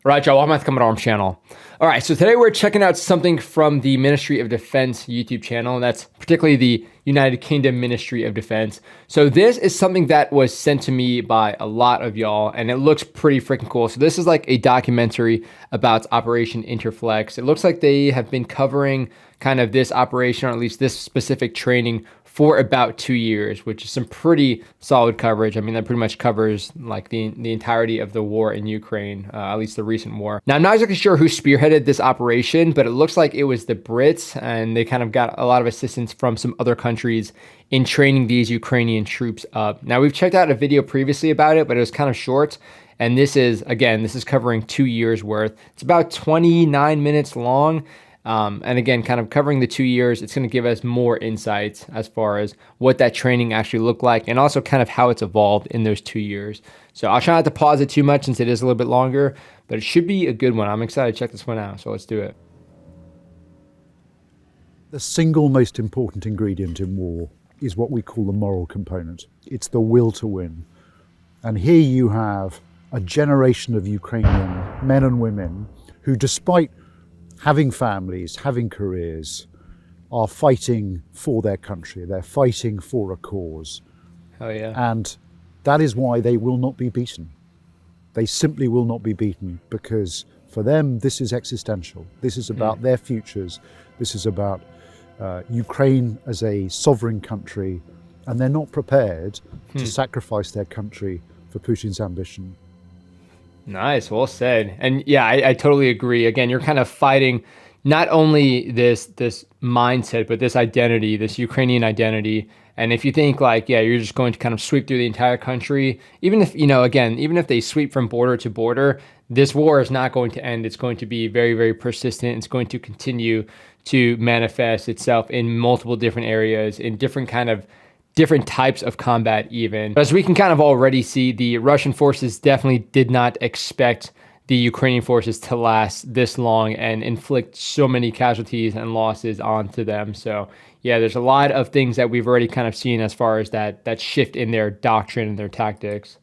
All right, y'all, welcome back to Combat Arms channel. All right, so today we're checking out something from the Ministry of Defense YouTube channel, and that's particularly the United Kingdom Ministry of Defense. So this is something that was sent to me by a lot of y'all, and it looks pretty freaking cool. So this is like a documentary about Operation Interflex. It looks like they have been covering kind of this operation, or at least this specific training, for about 2 years, which is some pretty solid coverage. I mean, that pretty much covers like the entirety of the war in Ukraine, at least the recent war. Now, I'm not exactly sure who spearheaded this operation, but it looks like it was the Brits, and they kind of got a lot of assistance from some other countries in training these Ukrainian troops up. Now, we've checked out a video previously about it, but it was kind of short. And this is covering 2 years worth. It's about 29 minutes long. And again, kind of covering the 2 years, it's going to give us more insights as far as what that training actually looked like, and also kind of how it's evolved in those 2 years. So I'll try not to pause it too much since it is a little bit longer, but it should be a good one. I'm excited to check this one out, so let's do it. The single most important ingredient in war is what we call the moral component. It's the will to win. And here you have a generation of Ukrainian men and women who, despite having families, having careers, are fighting for their country. They're fighting for a cause. Oh yeah. And that is why they will not be beaten. They simply will not be beaten, because for them, this is existential. This is about their futures. This is about Ukraine as a sovereign country, and they're not prepared to sacrifice their country for Putin's ambition. Nice, well said. And yeah, I totally agree. Again, you're kind of fighting not only this mindset, but this identity, this Ukrainian identity. And if you think like, yeah, you're just going to kind of sweep through the entire country, even if, even if they sweep from border to border, this war is not going to end. It's going to be very, very persistent. It's going to continue to manifest itself in multiple different areas, in different types of combat even. As we can kind of already see, the Russian forces definitely did not expect the Ukrainian forces to last this long and inflict so many casualties and losses onto them. So yeah, there's a lot of things that we've already kind of seen as far as that shift in their doctrine and their tactics.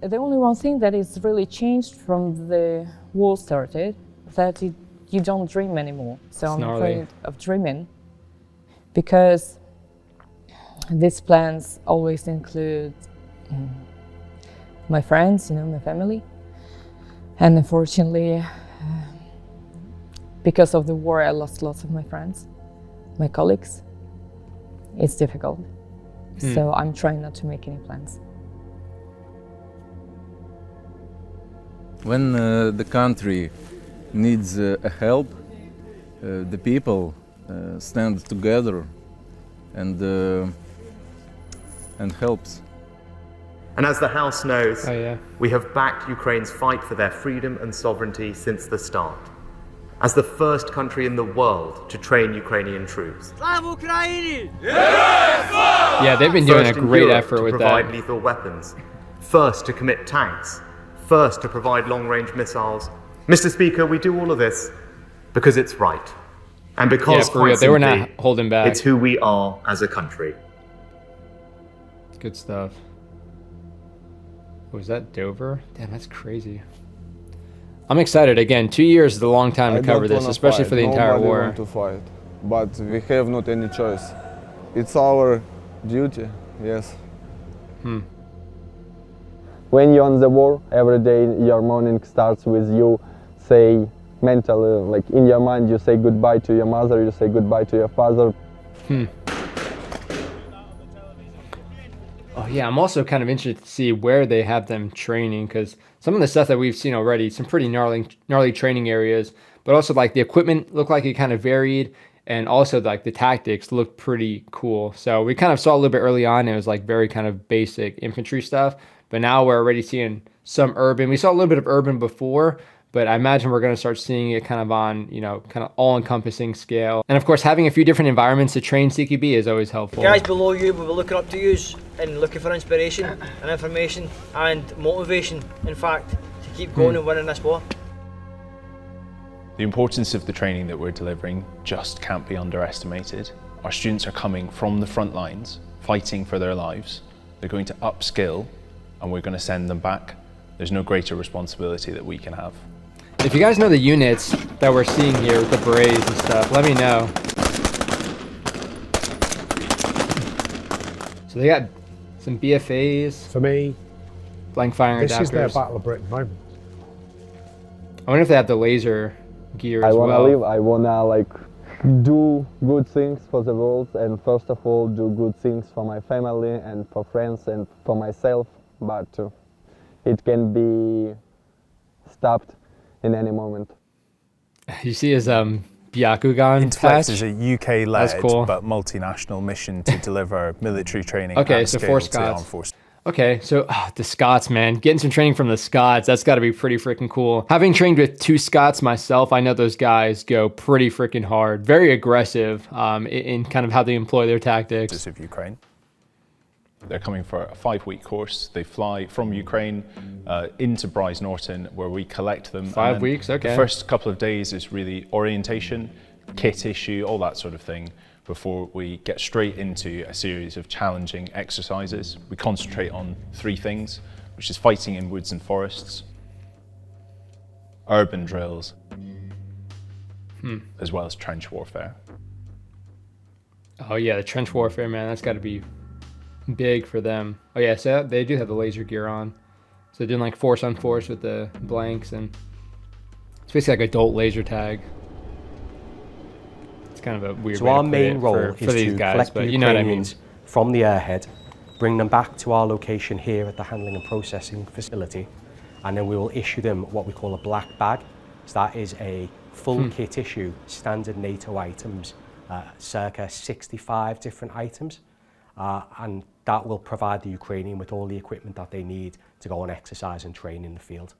The only one thing that is really changed from the war started, that you don't dream anymore. So I'm afraid of dreaming, because these plans always include my friends, my family. And unfortunately, because of the war, I lost lots of my friends, my colleagues. It's difficult. So I'm trying not to make any plans. When the country needs help, the people stand together and helps. And as the House knows, Oh, yeah. we have backed Ukraine's fight for their freedom and sovereignty since the start, as the first country in the world to train Ukrainian troops. Yeah, they've been doing a great effort with to provide that. lethal weapons, first to commit tanks, first to provide long-range missiles. Mr. Speaker, we do all of this because it's right. And because, Yeah, for real, they were not holding back. It's who we are as a country. Good stuff. Was that Dover? Damn, that's crazy. I'm excited. Again, 2 years is a long time to cover this, especially for the entire war. Want to fight, but we have not any choice. It's our duty, yes. When you're on the war, every day your morning starts with you say mentally, like in your mind, you say goodbye to your mother, you say goodbye to your father. Oh yeah, I'm also kind of interested to see where they have them training, because some of the stuff that we've seen already, some pretty gnarly training areas, but also like the equipment looked like it kind of varied, and also like the tactics looked pretty cool. So we kind of saw a little bit early on, it was like very kind of basic infantry stuff, but now we're already seeing some urban. We saw a little bit of urban before, but I imagine we're going to start seeing it kind of on, kind of all-encompassing scale. And of course, having a few different environments to train CQB is always helpful. Guys below you will be looking up to you and looking for inspiration and information and motivation, in fact, to keep going and winning this war. The importance of the training that we're delivering just can't be underestimated. Our students are coming from the front lines, fighting for their lives. They're going to upskill, and we're going to send them back There's no greater responsibility that we can have. If you guys know the units that we're seeing here with the berets and stuff, let me know. So they got some BFAs. For me, blank firing this adapters. is their Battle of Britain moment. I wonder if they have the laser gear as well. I wanna live, I wanna like do good things for the world, and first of all do good things for my family and for friends and for myself, but it can be stopped in any moment. You see his Byakugan Interflex patch? is a UK-led cool. but multinational mission to deliver military training Okay, at so scale 4 to the Scots. armed forces. Okay, so the Scots, man. Getting some training from the Scots, that's got to be pretty freaking cool. Having trained with 2 Scots myself, I know those guys go pretty freaking hard. Very aggressive in kind of how they employ their tactics. Of Ukraine. They're coming for a 5-week course. They fly from Ukraine into Bryce Norton, where we collect them. 5 weeks, okay. The first couple of days is really orientation, kit issue, all that sort of thing, before we get straight into a series of challenging exercises. We concentrate on 3 things, which is fighting in woods and forests, urban drills, as well as trench warfare. Oh yeah, the trench warfare, man. That's got to be big for them. Oh yeah, so they do have the laser gear on. So they're doing like force on force with the blanks, and it's basically like adult laser tag. It's kind of a weird So way our to put main it role for is these to guys, collect but the you know what I mean. Ukrainians from the airhead, bring them back to our location here at the handling and processing facility, and then we will issue them what we call a black bag. So that is a full kit issue, standard NATO items, circa 65 different items, and that will provide the Ukrainian with all the equipment that they need to go and exercise and train in the field.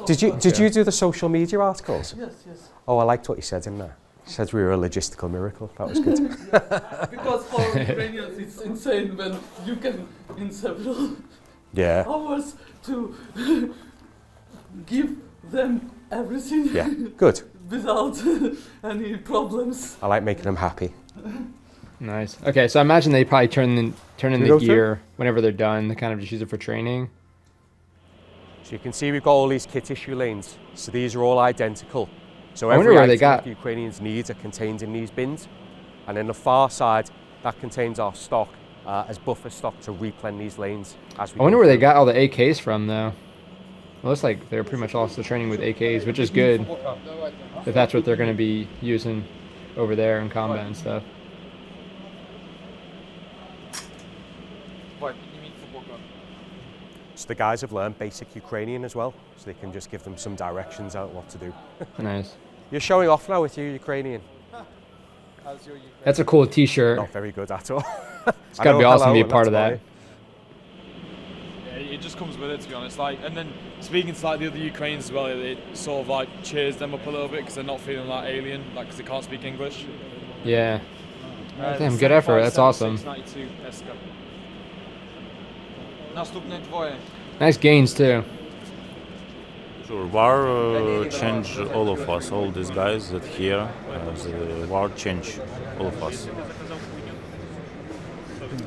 Did you do the social media articles? Yes. Oh, I liked what you said in there. You said we were a logistical miracle. That was good. Because for Ukrainians it's insane when you can in several hours to give them everything. Yeah, good. Without any problems. I like making them happy. Nice. Okay, so I imagine they probably turn in the gear whenever they're done. They kind of just use it for training. So you can see we've got all these kit issue lanes. So these are all identical. So I wonder every where they item got that the Ukrainians needs are contained in these bins. And then the far side, that contains our stock as buffer stock to replenish these lanes. As we I wonder where they got all the AKs from, though. It looks like they're pretty much also training with AKs, which is good. If that's what they're going to be using over there in combat and stuff. So the guys have learned basic Ukrainian as well, so they can just give them some directions out what to do. Nice. You're showing off now with your Ukrainian. How's your Ukrainian? That's a cool t-shirt. Not very good at all. It's got to be awesome to be a part of that. Yeah, it just comes with it, to be honest. Like, and then speaking to like the other Ukrainians as well, it sort of like cheers them up a little bit because they're not feeling like alien, like because they can't speak English. Yeah. Damn, good effort. That's awesome. Nice gains too. Sure, war changed all of us, all these guys that here, the war changed all of us.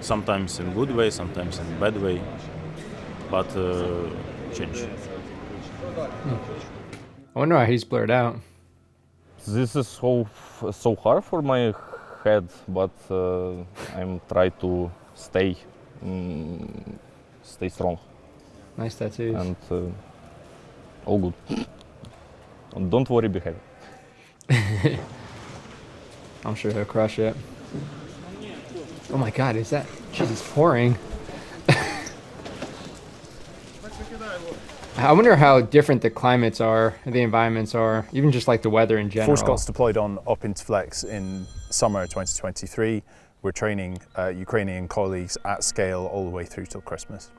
Sometimes in good way, sometimes in bad way, but change. I wonder why he's blurred out. This is so hard for my head, but I'm trying to stay strong. Nice tattoos. And all good. And don't worry, be happy. I'm sure he'll crush it. Oh my God, is that? Jeez, it's pouring. I wonder how different the climates are, the environments are, even just like the weather in general. 4 Scots deployed on Up Interflex in summer 2023. We're training Ukrainian colleagues at scale all the way through till Christmas.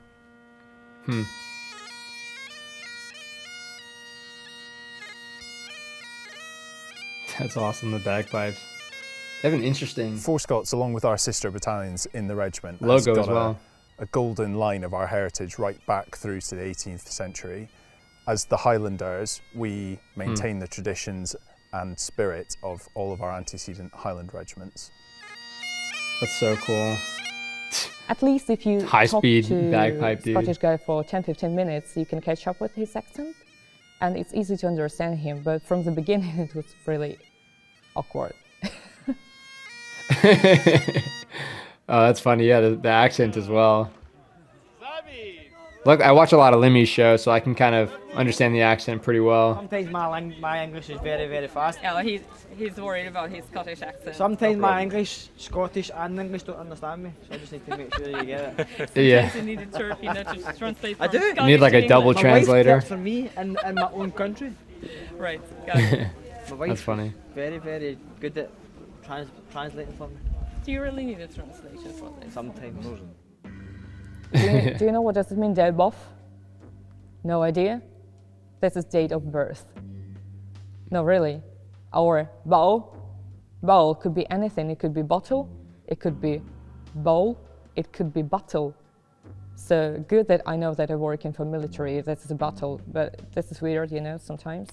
That's awesome, the bagpipes. They have an interesting 4 Scots, along with our sister battalions in the regiment, logo has got as well. A golden line of our heritage right back through to the 18th century. As the Highlanders, we maintain the traditions and spirit of all of our antecedent Highland regiments. That's so cool. At least if you talk to bagpipe dude. Scottish guy for 10-15 minutes, you can catch up with his accent, and it's easy to understand him. But from the beginning, it was really awkward. Oh, that's funny. Yeah, the accent as well. Look, I watch a lot of Limmy's shows, so I can kind of understand the accent pretty well. Sometimes my English is very, very fast. Yeah, he's worried about his Scottish accent. Sometimes my English, Scottish and English don't understand me, so I just need to make sure you get it. Yeah. You need a turkey that just translates I from do. Scottish You need like to a double English. translator. My wife works for me in my own country. Right, got it. My wife That's funny. Very, very good at translating for me. Do you really need a translation for this? Sometimes. Do you know what does it mean, dead buff? No idea? This is date of birth. No, really. Our bowl could be anything. It could be bottle, it could be bowl, it could be bottle. So good that I know that I work in for military, this is a bottle, but this is weird, you know, sometimes.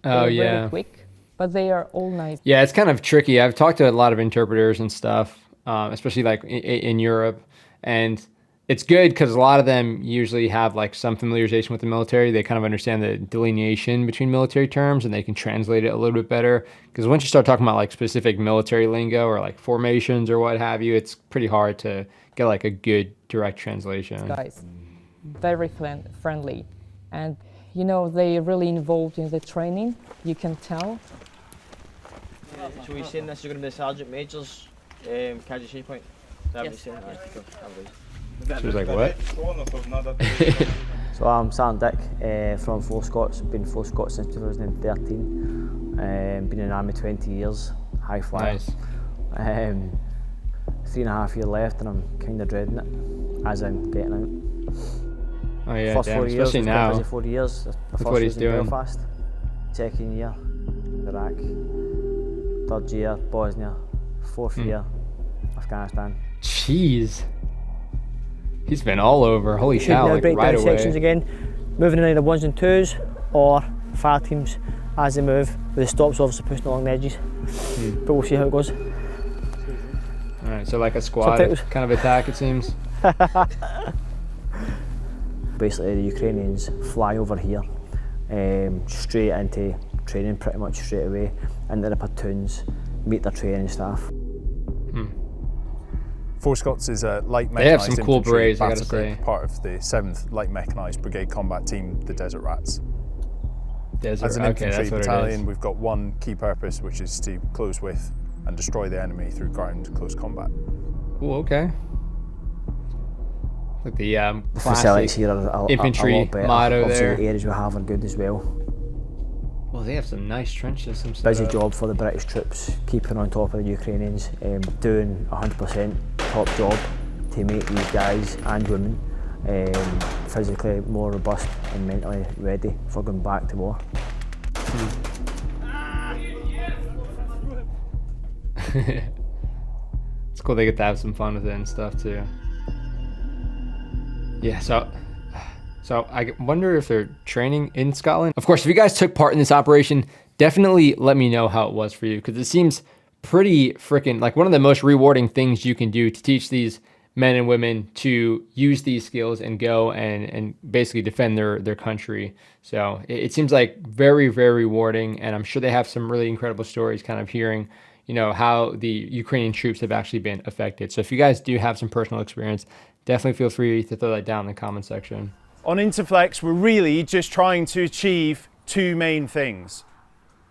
Oh, They're yeah. really quick, but they are all nice. Yeah, it's kind of tricky. I've talked to a lot of interpreters and stuff, especially like in Europe, and it's good because a lot of them usually have like some familiarization with the military. They kind of understand the delineation between military terms and they can translate it a little bit better. Because once you start talking about like specific military lingo or like formations or what have you, it's pretty hard to get like a good direct translation. Guys, very friendly, and you know they're really involved in the training. You can tell. So we're saying this is going to be the Sergeant Major's Karic point. Is that what you're saying? Right, cool. She was like, what? So I'm Sam Dick from Four Scots. Been Four Scots since 2013. Been in the army 20 years. High flyer. Nice. 3.5 years left, and I'm kind of dreading it, as I'm getting out. Oh yeah, First damn, 4 years, especially was now. quite busy 4 years. The With first what he's was in doing. Belfast. Second year, Iraq. Third year, Bosnia. Fourth year, Afghanistan. Jeez. He's been all over. Holy Should cow, now like break right down away. sections again, moving in either 1s and 2s or fire teams as they move, with the stops obviously pushing along the edges. But we'll see how it goes. Alright, so like a squad Subtitles. kind of attack it seems. Basically the Ukrainians fly over here straight into training pretty much straight away, into the platoons, meet their training staff. Four Scots is a light They have mechanised some cool infantry berets, I battle gotta group, say. part of the 7th Light Mechanised Brigade Combat Team, the Desert Rats. Desert, As an okay, infantry that's what it battalion, is. we've got one key purpose, which is to close with and destroy the enemy through ground close combat. Ooh, okay. Like the Facilities classic here are a infantry lot better. motto Obviously there. the areas we have are good as well. Well, they have some nice trench systems. set Busy up. job for the British troops, keeping on top of the Ukrainians, doing 100% top job to make these guys and women physically more robust and mentally ready for going back to war. It's cool they get to have some fun with it and stuff too. Yeah, so I wonder if they're training in Scotland. Of course, if you guys took part in this operation, definitely let me know how it was for you, because it seems pretty freaking like one of the most rewarding things you can do to teach these men and women to use these skills and go and basically defend their country. So it seems like very, very rewarding, and I'm sure they have some really incredible stories kind of hearing, you know, how the Ukrainian troops have actually been affected. So if you guys do have some personal experience, definitely feel free to throw that down in the comment section. On Interflex, we're really just trying to achieve two main things.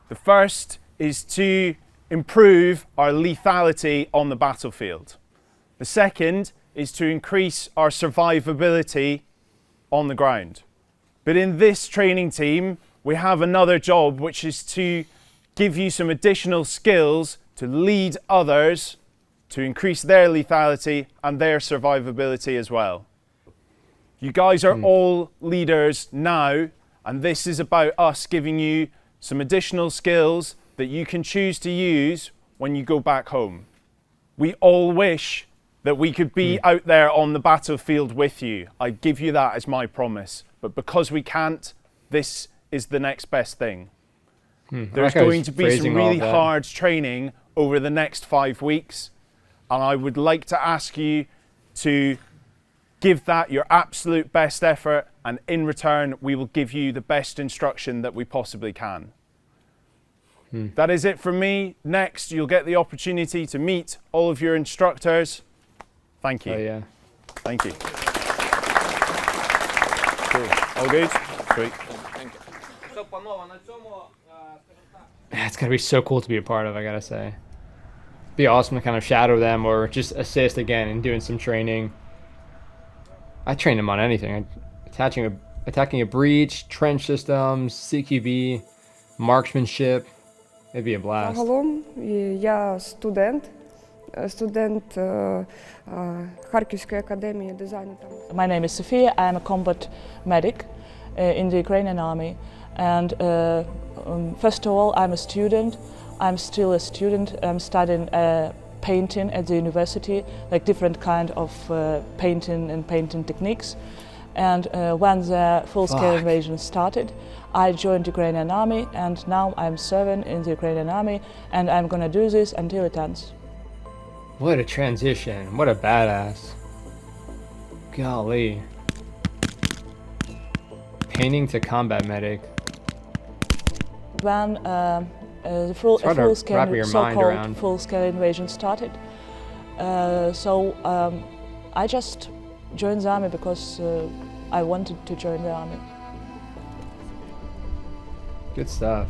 The first is to improve our lethality on the battlefield. The second is to increase our survivability on the ground. But in this training team, we have another job, which is to give you some additional skills to lead others to increase their lethality and their survivability as well. You guys are all leaders now, and this is about us giving you some additional skills that you can choose to use when you go back home. We all wish that we could be out there on the battlefield with you. I give you that as my promise. But because we can't, this is the next best thing. There's going to be some really hard training over the next 5 weeks, and I would like to ask you to Give that your absolute best effort, and in return, we will give you the best instruction that we possibly can. That is it from me. Next, you'll get the opportunity to meet all of your instructors. Thank you. Oh, yeah. Thank you. Cool. All good? Sweet. It's gotta be so cool to be a part of, I gotta say. Be awesome to kind of shadow them or just assist again in doing some training. I train them on anything. Attacking a breach, trench systems, CQB, marksmanship. It'd be a blast. Загалом я студент Харківської академії дизайну. My name is Sophia. I am a combat medic in the Ukrainian army. And first of all, I'm a student. I'm still a student. I'm studying painting at the university, like different kind of painting and painting techniques. And when the full-scale invasion started, I joined the Ukrainian army, and now I'm serving in the Ukrainian army, and I'm gonna do this until it ends. What a transition. What a badass. Golly. Painting to combat medic. When the full-scale, so-called full-scale invasion started, I just joined the army because I wanted to join the army. Good stuff.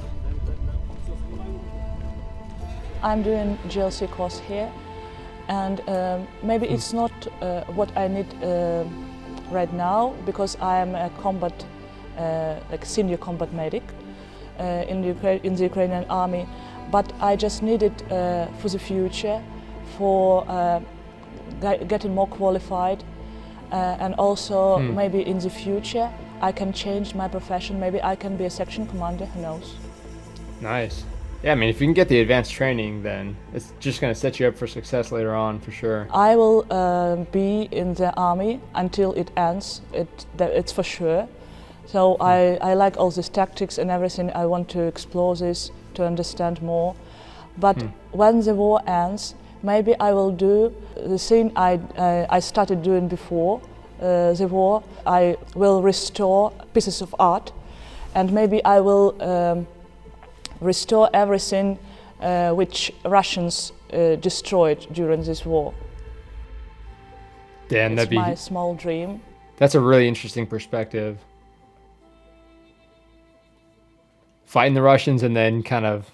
I'm doing GLC course here, and maybe it's not what I need right now, because I am a combat, like senior combat medic in the Ukrainian army, but I just need it for the future, for getting more qualified, and also maybe in the future I can change my profession. Maybe I can be a section commander, who knows. Nice. Yeah, I mean, if you can get the advanced training, then it's just going to set you up for success later on, for sure. I will be in the army until it ends, it's for sure. So I like all these tactics and everything. I want to explore this, to understand more. But when the war ends, maybe I will do the thing I started doing before the war. I will restore pieces of art, and maybe I will restore everything which Russians destroyed during this war. Damn, that's my small dream. That's a really interesting perspective. Fighting the Russians and then kind of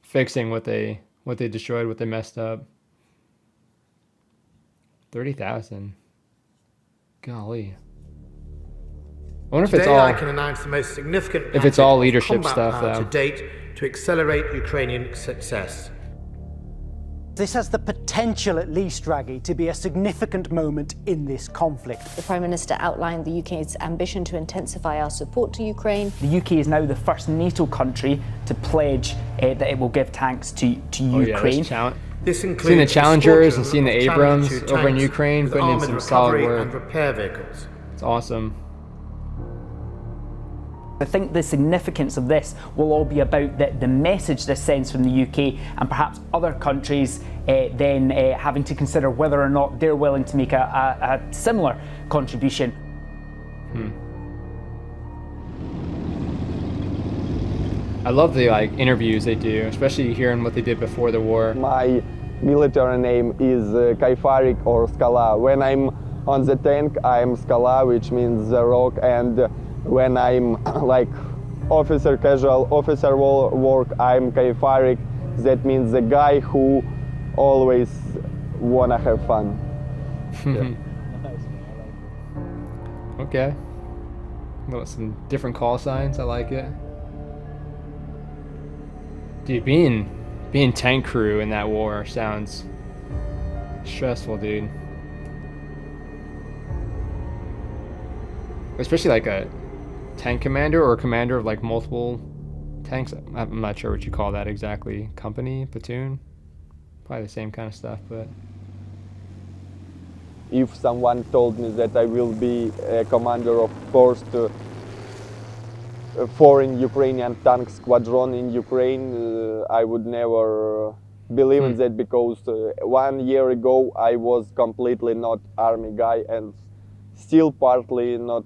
fixing what they destroyed, what they messed up. 30,000. Golly. I wonder if Today it's all. I can announce the most significant if it's all package of leadership combat stuff, power though. to date to accelerate Ukrainian success. This has the potential, at least, Draghi, to be a significant moment in this conflict. The Prime Minister outlined the UK's ambition to intensify our support to Ukraine. The UK is now the first NATO country to pledge that it will give tanks to Ukraine. This includes seeing the Challengers and seeing the Challenger Abrams 2 over in tanks Ukraine, with putting in armoured some solid recovery work. and repair vehicles. It's awesome. I think the significance of this will all be about the message this sends from the UK, and perhaps other countries then having to consider whether or not they're willing to make a similar contribution. I love the interviews they do, especially hearing what they did before the war. My military name is Karic or Skala. When I'm on the tank, I'm Skala, which means the rock, and when I'm like officer casual, officer work, I'm Karic. That means the guy who always wanna have fun. Okay. Well, some different call signs. I like it. Dude, being tank crew in that war sounds stressful, dude. Especially like a tank commander or a commander of like multiple tanks. I'm not sure what you call that exactly. Company, platoon, probably the same kind of stuff. But if someone told me that I will be a commander of first foreign Ukrainian tank squadron in Ukraine, I would never believe in that, because 1 year ago I was completely not army guy, and still partly not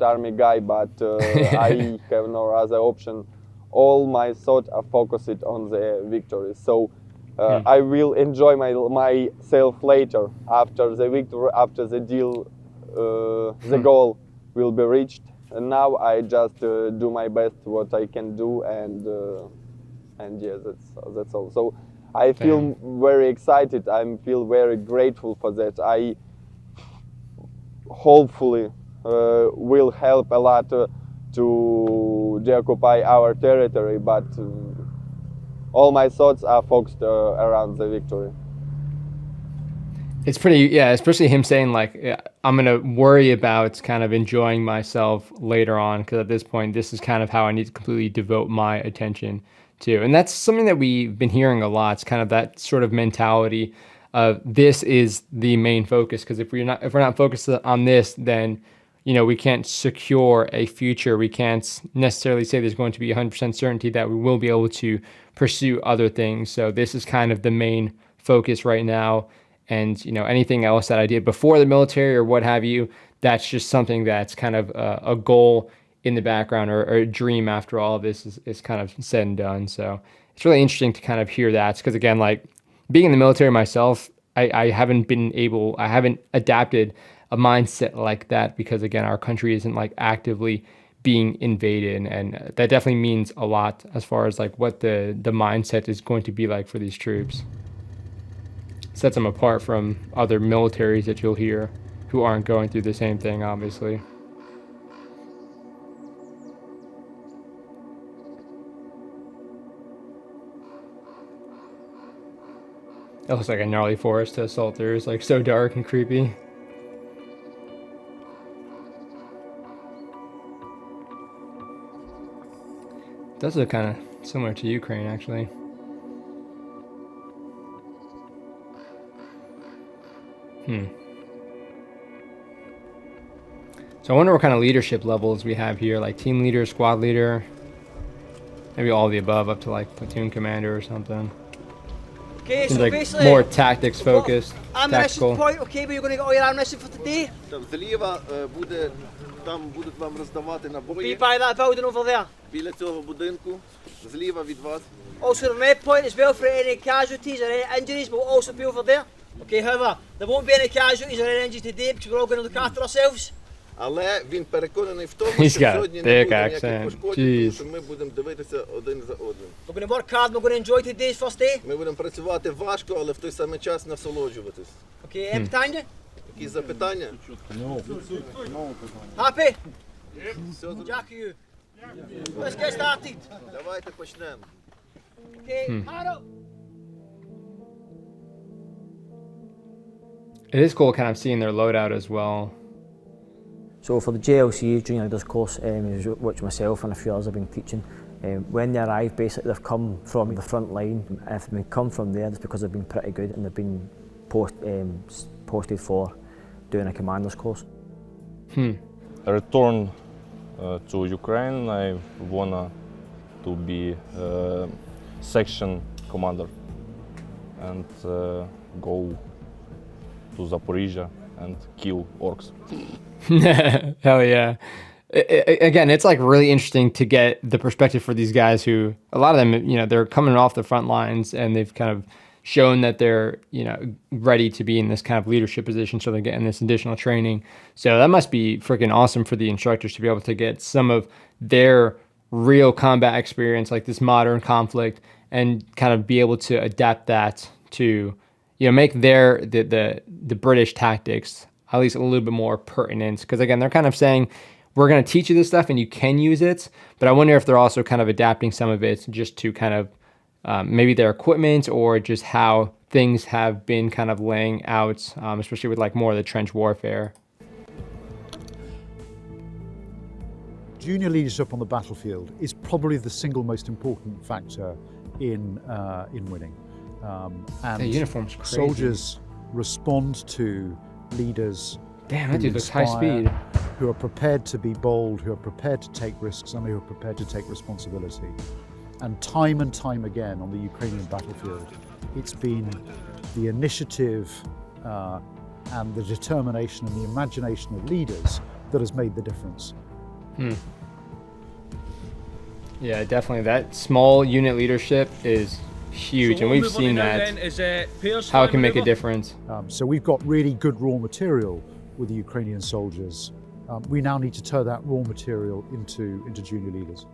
army guy, but I have no other option. All my thoughts are focused on the victory. So I will enjoy myself later after the victory, after the deal, the goal will be reached. And now I just do my best what I can do, and yeah, that's all. So I feel very excited. I feel very grateful for that. I hopefully will help a lot to deoccupy our territory, but all my thoughts are focused around the victory. It's pretty, yeah, especially him saying like, I'm going to worry about kind of enjoying myself later on, because at this point, this is kind of how I need to completely devote my attention to. And that's something that we've been hearing a lot. It's kind of that sort of mentality of this is the main focus, because if we're not focused on this, then we can't secure a future. We can't necessarily say there's going to be 100% certainty that we will be able to pursue other things. So this is kind of the main focus right now. And anything else that I did before the military or what have you, that's just something that's kind of a goal in the background, or a dream after all of this is kind of said and done. So it's really interesting to kind of hear that, because again, like being in the military myself, I haven't adapted a mindset like that, because again, our country isn't like actively being invaded, and that definitely means a lot as far as like what the mindset is going to be like for these troops. Sets them apart from other militaries that you'll hear who aren't going through the same thing, obviously. It looks like a gnarly forest to assault through. It's like so dark and creepy. It does look kind of similar to Ukraine, actually. So I wonder what kind of leadership levels we have here, like team leader, squad leader, maybe all of the above, up to like platoon commander or something. Okay, seems so like basically more tactics focused, ammunition point, okay, but you're going to get all your ammunition for today. Зліва буде, там будуть вам роздавати набої. Be by that building over there. Біля цього будинку, зліва від вас. Also the red point as well for any casualties or any injuries will also be over there. Okay, however, there won't be any casualties or any injuries today because we're all going to look after ourselves. Але він переконаний в тому, He's що got a сьогодні не thick буде ніяких accent. пошкоджень, тому що ми будемо дивитися один за одним. We're going to work hard, we're going to enjoy today's first day. Ми будемо працювати важко, але в той самий час насолоджуватись. Okay, any питання? Якісь запитання? Happy? Все зрозуміло. Дякую. Let's get started. Давайте почнемо. Okay, Haro. It is cool kind of seeing their loadout as well. So for the JLC Junior Leaders course, which myself and a few others have been teaching, when they arrive, basically they've come from the front line. And if they come from there, it's because they've been pretty good and they've been posted for doing a commander's course. Return to Ukraine, I wanna to be section commander and go to Zaporizhia and kill orcs. Hell yeah. Again, it's like really interesting to get the perspective for these guys who, a lot of them, they're coming off the front lines and they've kind of shown that they're, ready to be in this kind of leadership position. So they're getting this additional training. So that must be freaking awesome for the instructors to be able to get some of their real combat experience, like this modern conflict, and kind of be able to adapt that to, make the British tactics at least a little bit more pertinent. Because again, they're kind of saying, we're going to teach you this stuff and you can use it. But I wonder if they're also kind of adapting some of it just to kind of maybe their equipment or just how things have been kind of laying out, especially with like more of the trench warfare. Junior leadership on the battlefield is probably the single most important factor in winning. And the uniform's crazy. Soldiers respond to leaders that dude looks high speed, who are prepared to be bold, who are prepared to take risks, and who are prepared to take responsibility. And time again on the Ukrainian battlefield, it's been the initiative, and the determination and the imagination of leaders that has made the difference. Yeah, definitely. That small unit leadership is huge, and we've seen that, how it can make a difference. So we've got really good raw material with the Ukrainian soldiers. We now need to turn that raw material into junior leaders.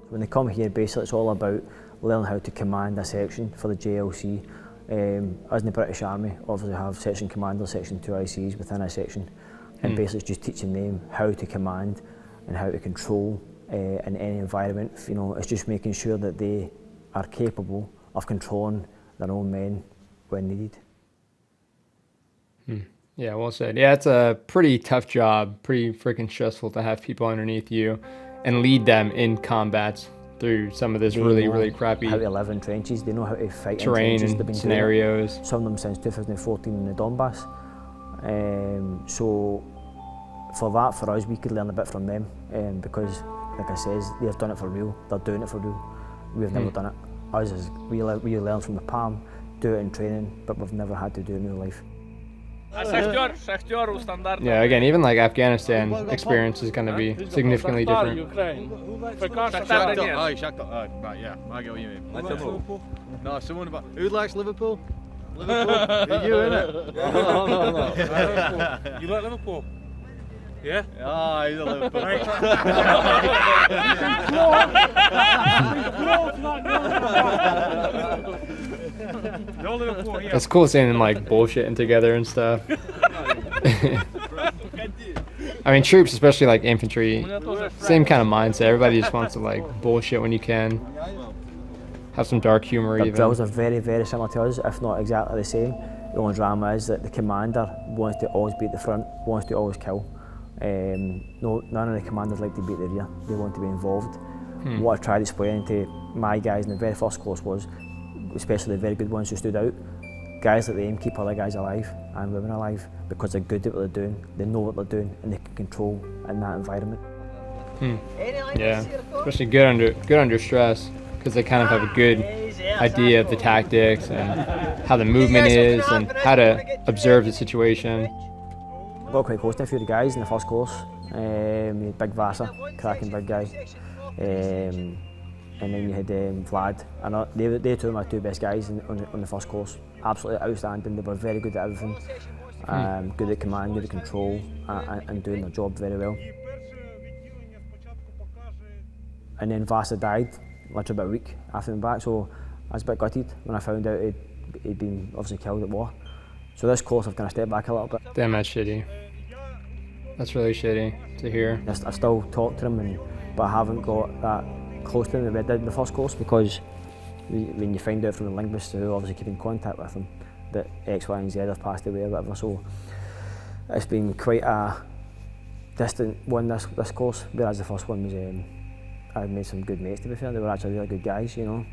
When they come here, basically it's all about learning how to command a section for the JLC. As in the British Army, obviously have section commanders, section 2 ICs within a section, and basically it's just teaching them how to command and how to control in any environment. You know, it's just making sure that they are capable of controlling their own men when needed. Yeah, well said. Yeah, it's a pretty tough job, pretty freaking stressful to have people underneath you and lead them in combats through some of this really crappy how to live in trenches. They know how to fight terrain in trenches. and scenarios. Some of them since 2014 in the Donbass. So for us, we could learn a bit from them because, like I says, they've done it for real. They're doing it for real. We've never done it. Us, we learn from the palm, do it in training, but we've never had to do it in real life. Yeah, again, even like Afghanistan experience is going to be significantly different. Right, yeah, I get what you mean. Liverpool? No, someone about... Who likes Liverpool? Liverpool? You, innit? You like Liverpool? Yeah? Ah, he's a Liverpool. It's cool seeing them like bullshitting together and stuff. I mean, troops, especially like infantry, same kind of mindset. Everybody just wants to like bullshit when you can. Have some dark humor even. The drills are very similar to us, if not exactly the same. The only drama is that the commander wants to always be at the front, wants to always kill. No, none of the commanders like to be at the rear. They want to be involved. What I tried explaining to my guys in the very first course was, especially the very good ones who stood out, guys like the aim keep other guys alive and women alive because they're good at what they're doing, they know what they're doing, and they can control in that environment. Yeah, especially good under stress, because they kind of have a good idea of the tactics and how the movement is and how to observe the situation. Got quite close to a few of the guys in the first course. Big Vasa, cracking big guy. And then you had Vlad. And they two were my two best guys on the first course. Absolutely outstanding. They were very good at everything. Good at command, good at control, and doing their job very well. And then Vasa died, literally about a week after him back, so I was a bit gutted when I found out he'd been obviously killed at war. So this course I've kind of stepped back a little bit. Damn, that's shitty. That's really shitty to hear. I still talk to him, but I haven't got that close to him as I did in the first course, because when you find out from the linguists who obviously keep in contact with him that X, Y and Z have passed away or whatever, so it's been quite a distant one this course, whereas the first one was I made some good mates, to be fair. They were actually really good guys, you know.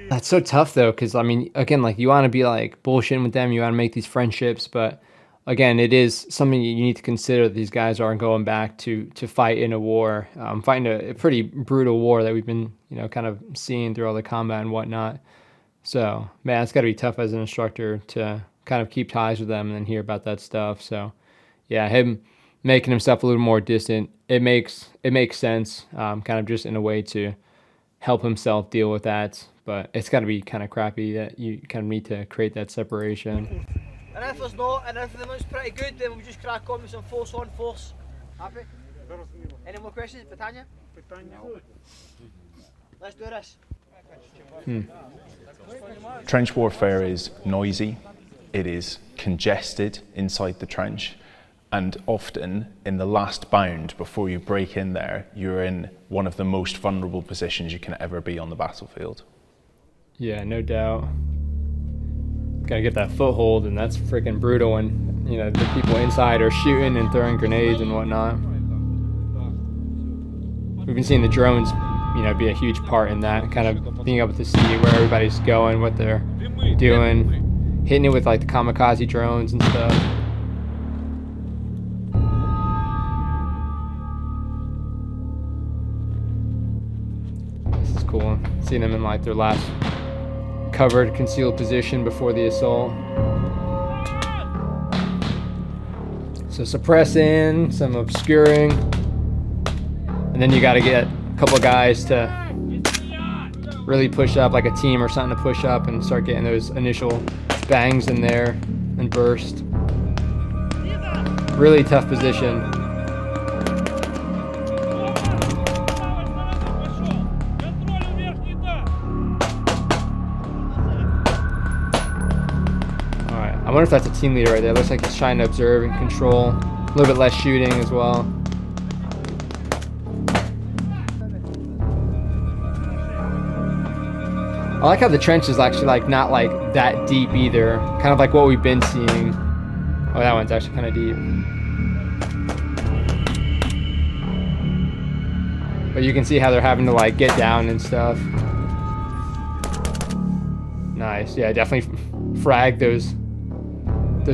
That's so tough though, because I mean, again, like you want to be like bullshitting with them, you want to make these friendships, but again, it is something you need to consider. These guys aren't going back to fight in a war, fighting a pretty brutal war that we've been, kind of seeing through all the combat and whatnot. So, man, it's got to be tough as an instructor to kind of keep ties with them and then hear about that stuff. So, yeah, him making himself a little more distant, it makes sense, kind of just in a way to help himself deal with that. But it's got to be kind of crappy that you kind of need to create that separation. And if there's not, and if the looks pretty good, then we'll just crack on with some force on force. Happy? Any more questions, Britannia? No. Let's do this. Trench warfare is noisy, it is congested inside the trench, and often in the last bound before you break in there, you're in one of the most vulnerable positions you can ever be on the battlefield. Yeah, no doubt. Gotta get that foothold, and that's freaking brutal when, the people inside are shooting and throwing grenades and whatnot. We've been seeing the drones, be a huge part in that, kind of being able to see where everybody's going, what they're doing, hitting it with like the kamikaze drones and stuff. This is cool, seeing them in like their last covered, concealed position before the assault. So suppressing, some obscuring, and then you got to get a couple of guys to really push up, like a team or something to push up and start getting those initial bangs in there and burst. Really tough position. I wonder if that's a team leader right there. Looks like he's trying to observe and control. A little bit less shooting as well. I like how the trench is actually like not like that deep either. Kind of like what we've been seeing. Oh, that one's actually kind of deep. But you can see how they're having to like get down and stuff. Nice. Yeah, definitely frag those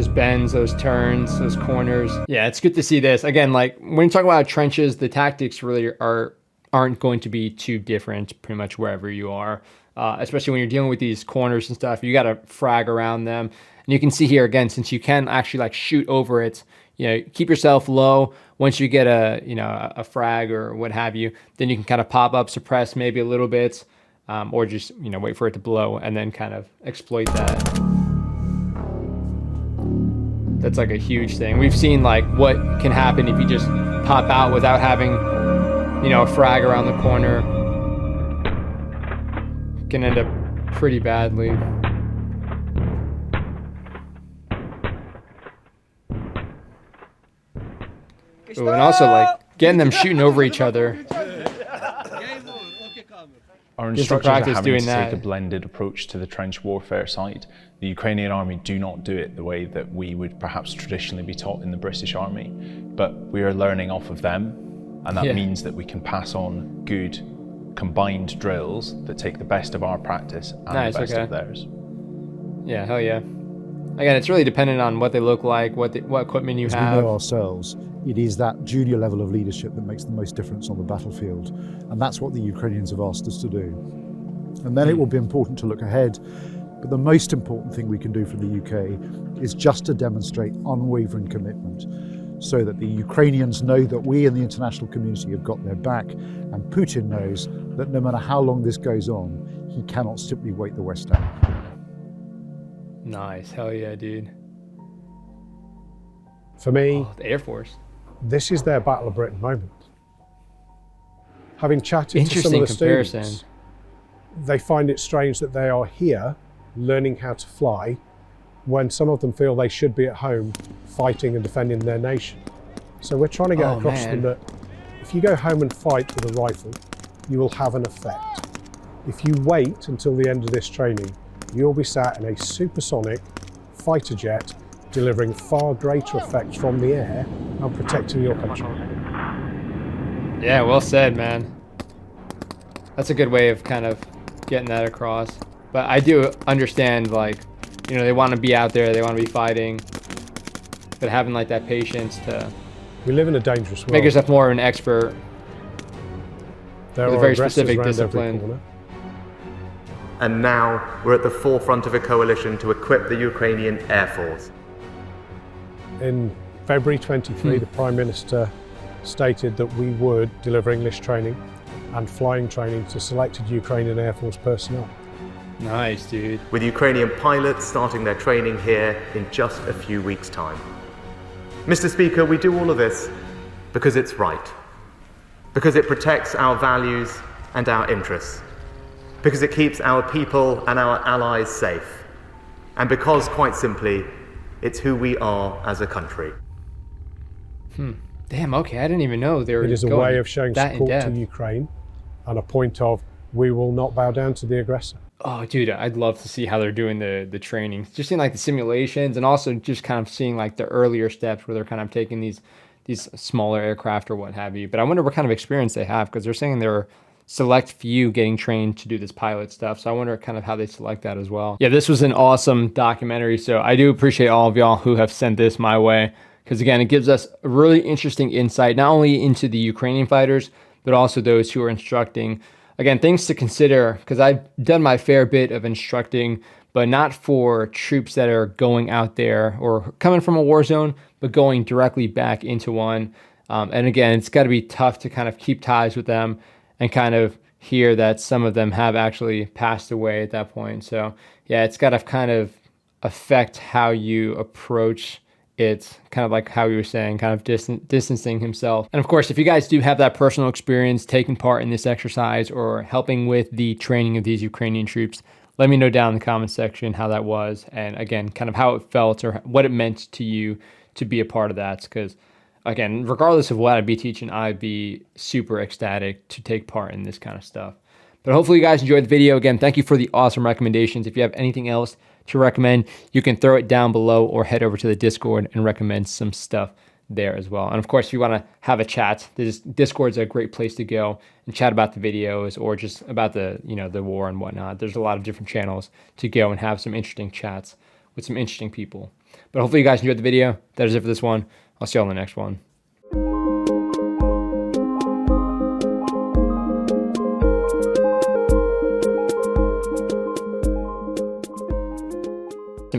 bends, those turns, those corners. Yeah, it's good to see this. Again, like when you talk about trenches, the tactics really aren't going to be too different pretty much wherever you are. Especially when you're dealing with these corners and stuff, you got to frag around them. And you can see here again, since you can actually like shoot over it, you know, keep yourself low. Once you get a frag or what have you, then you can kind of pop up, suppress maybe a little bit, or just, wait for it to blow and then kind of exploit that. That's like a huge thing. We've seen like what can happen if you just pop out without having, a frag around the corner. Can end up pretty badly. Ooh, and also like getting them shooting over each other. Our instructors are having to take a blended approach to the trench warfare side. The Ukrainian army do not do it the way that we would perhaps traditionally be taught in the British army, but we are learning off of them, and that means that we can pass on good combined drills that take the best of our practice and the best of theirs. Yeah, hell yeah. Again, it's really dependent on what they look like, what equipment you have. We know ourselves, it is that junior level of leadership that makes the most difference on the battlefield. And that's what the Ukrainians have asked us to do. And then it will be important to look ahead. But the most important thing we can do for the UK is just to demonstrate unwavering commitment so that the Ukrainians know that we and the international community have got their back, and Putin knows that no matter how long this goes on, he cannot simply wait the West out. Nice, hell yeah, dude. For me, the Air Force. This is their Battle of Britain moment. Having chatted to some of the students, they find it strange that they are here learning how to fly when some of them feel they should be at home fighting and defending their nation. So we're trying to get across to them that if you go home and fight with a rifle, you will have an effect. If you wait until the end of this training, you'll be sat in a supersonic fighter jet delivering far greater effects from the air and protecting your country. Yeah, well said, man. That's a good way of kind of getting that across. But I do understand, like, they want to be out there, they want to be fighting, but having like that patience to we live in a dangerous world. Make yourself more of an expert. There with are a very specific around discipline. every corner. And now we're at the forefront of a coalition to equip the Ukrainian Air Force. In February 23, the Prime Minister stated that we would deliver English training and flying training to selected Ukrainian Air Force personnel. Nice, dude. With Ukrainian pilots starting their training here in just a few weeks' time. Mr. Speaker, we do all of this because it's right. Because it protects our values and our interests. Because it keeps our people and our allies safe. And because, quite simply, it's who we are as a country. Damn, okay, I didn't even know they were It is a going way of showing that support to in-depth. Ukraine and a point of we will not bow down to the aggressor. Oh, dude, I'd love to see how they're doing the training. Just seeing like the simulations, and also just kind of seeing like the earlier steps where they're kind of taking these smaller aircraft or what have you. But I wonder what kind of experience they have, because they're saying there are select few getting trained to do this pilot stuff. So I wonder kind of how they select that as well. Yeah, this was an awesome documentary. So I do appreciate all of y'all who have sent this my way, because again, it gives us a really interesting insight, not only into the Ukrainian fighters, but also those who are instructing. Again, things to consider, because I've done my fair bit of instructing, but not for troops that are going out there or coming from a war zone, but going directly back into one. And again, it's got to be tough to kind of keep ties with them and kind of hear that some of them have actually passed away at that point. So yeah, it's got to kind of affect how you approach it, kind of like how you were saying, kind of distancing himself. And of course, if you guys do have that personal experience taking part in this exercise or helping with the training of these Ukrainian troops, let me know down in the comment section how that was. And again, kind of how it felt or what it meant to you to be a part of that. Because again, regardless of what I'd be teaching, I'd be super ecstatic to take part in this kind of stuff. But hopefully you guys enjoyed the video. Again, thank you for the awesome recommendations. If you have anything else to recommend, you can throw it down below or head over to the Discord and recommend some stuff there as well. And of course, if you want to have a chat, this Discord's a great place to go and chat about the videos or just about the, the war and whatnot. There's a lot of different channels to go and have some interesting chats with some interesting people. But hopefully you guys enjoyed the video. That is it for this one. I'll see you on the next one.